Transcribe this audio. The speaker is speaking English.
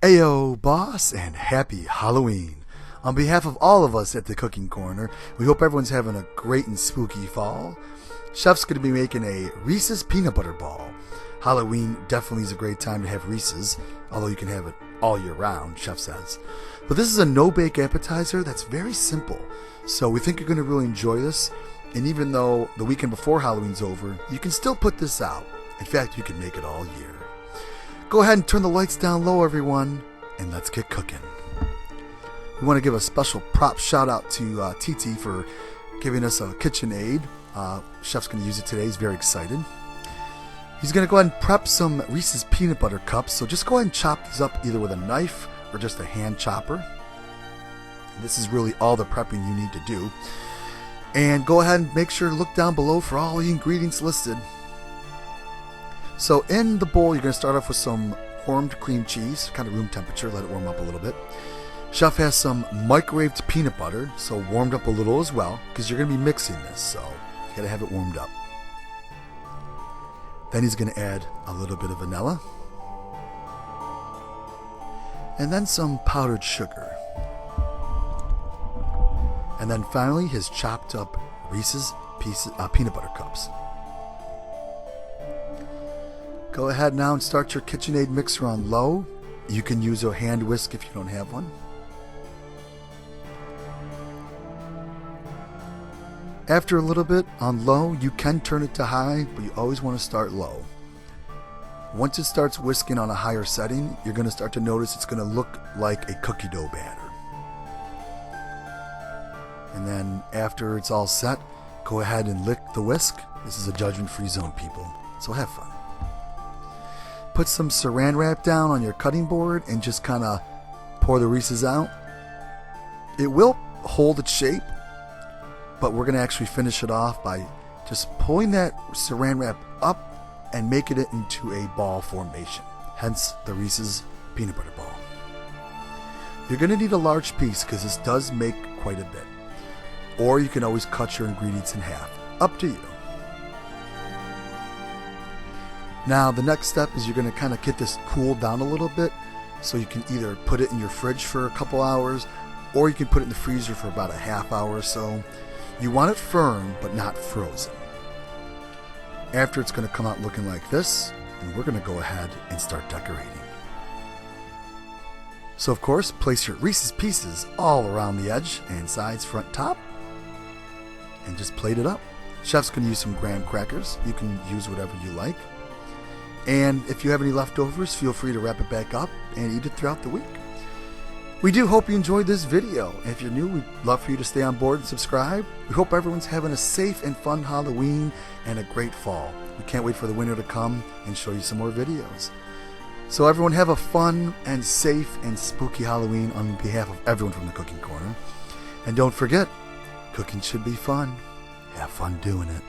Ayo, boss, and happy Halloween. On behalf of all of us at the Cooking Corner, we hope everyone's having a great and spooky fall. Chef's going to be making a Reese's peanut butter ball. Halloween definitely is a great time to have Reese's, although you can have it all year round, Chef says. But this is a no-bake appetizer that's very simple, so we think you're going to really enjoy this. And even though the weekend before Halloween's over, you can still put this out. In fact, you can make it all year. Go ahead and turn the lights down low, everyone, and let's get cooking. We want to give a special prop shout out to TT for giving us a kitchen aid. Chef's going to use it today. He's very excited. He's going to go ahead and prep some Reese's peanut butter cups. So just go ahead and chop these up either with a knife or just a hand chopper. This is really all the prepping you need to do. And go ahead and make sure to look down below for all the ingredients listed. So in the bowl, you're going to start off with some warmed cream cheese, kind of room temperature, let it warm up a little bit. Chef has some microwaved peanut butter, so warmed up a little as well, because you're going to be mixing this, so you got to have it warmed up. Then he's going to add a little bit of vanilla, and then some powdered sugar. And then finally, his chopped up Reese's peanut butter cups. Go ahead now and start your KitchenAid mixer on low. You can use a hand whisk if you don't have one. After a little bit on low, you can turn it to high, but you always want to start low. Once it starts whisking on a higher setting, you're going to start to notice it's going to look like a cookie dough batter. And then after it's all set, go ahead and lick the whisk. This is a judgment-free zone, people, so have fun. Put some saran wrap down on your cutting board and just kind of pour the Reese's out. It will hold its shape, but we're going to actually finish it off by just pulling that saran wrap up and making it into a ball formation, hence the Reese's peanut butter ball. You're going to need a large piece because this does make quite a bit. Or you can always cut your ingredients in half. Up to you. Now the next step is you're going to kind of get this cooled down a little bit, so you can either put it in your fridge for a couple hours, or you can put it in the freezer for about a half hour or so. You want it firm but not frozen. After, it's going to come out looking like this, and we're going to go ahead and start decorating. So of course, place your Reese's Pieces all around the edge and sides, front, top, and just plate it up. Chef's going to use some graham crackers. You can use whatever you like. And if you have any leftovers, feel free to wrap it back up and eat it throughout the week. We do hope you enjoyed this video. If you're new, we'd love for you to stay on board and subscribe. We hope everyone's having a safe and fun Halloween and a great fall. We can't wait for the winter to come and show you some more videos. So everyone have a fun and safe and spooky Halloween on behalf of everyone from the Cooking Corner. And don't forget, cooking should be fun. Have fun doing it.